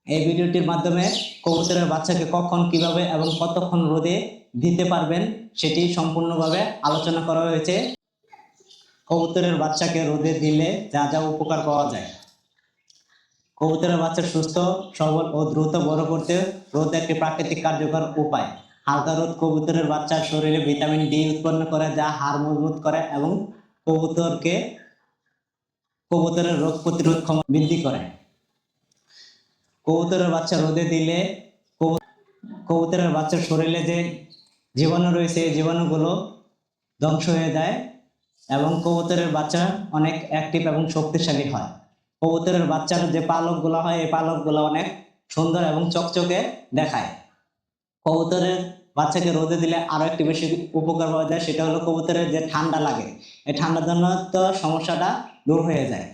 এই ভিডিওটির মাধ্যমে কবুতরের বাচ্চাকে কখন, কিভাবে এবং কতক্ষণ রোদে দিতে পারবেন সেটি সম্পূর্ণভাবে আলোচনা করা হয়েছে। কবুতরের বাচ্চাকে রোদে দিলে যা যা উপকার পাওয়া যায়। কবুতরের বাচ্চা সুস্থ, সবল ও দ্রুত বড় করতে রোদ একটি প্রাকৃতিক কার্যকর উপায়। হালকা রোদ কবুতরের বাচ্চার শরীরে ভিটামিন ডি উৎপন্ন করে, যা হাড় মজবুত করে এবং কবুতরের রোগ প্রতিরোধ ক্ষমতা বৃদ্ধি করে। কবুতরের বাচ্চা রোদে দিলে কবুতরের বাচ্চার শরীরে যে জীবাণু রয়েছে এই জীবাণুগুলো ধ্বংস হয়ে যায় এবং কবুতরের বাচ্চা অনেক অ্যাক্টিভ এবং শক্তিশালী হয়। কবুতরের বাচ্চার যে পালকগুলো হয় এই পালকগুলো অনেক সুন্দর এবং চকচকে দেখায়। কবুতরের বাচ্চাকে রোদে দিলে আরো একটি বেশি উপকার পাওয়া যায়, সেটা হলো কবুতরের যে ঠান্ডা লাগে এই ঠান্ডাজনিত সমস্যাটা দূর হয়ে যায়।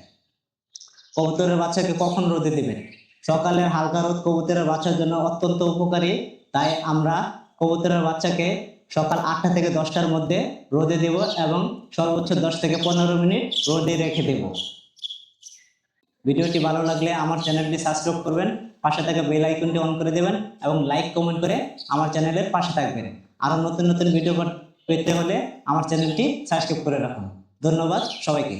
কবুতরের বাচ্চাকে কখন রোদে দিবেন? সকালের হালকা রোদ কবুতরের বাচ্চার জন্য অত্যন্ত উপকারী, তাই আমরা কবুতরের বাচ্চাকে সকাল 8টা থেকে 10টার মধ্যে রোদে দেব এবং সর্বোচ্চ 10 থেকে 15 মিনিট রোদে রেখে দেব। ভিডিওটি ভালো লাগলে আমার চ্যানেলটি সাবস্ক্রাইব করবেন, পাশে থাকা বেল আইকনটি অন করে দেবেন এবং লাইক কমেন্ট করে আমার চ্যানেলের পাশে থাকবেন। আরো নতুন নতুন ভিডিও পেতে হলে আমার চ্যানেলটি সাবস্ক্রাইব করে রাখুন। ধন্যবাদ সবাইকে।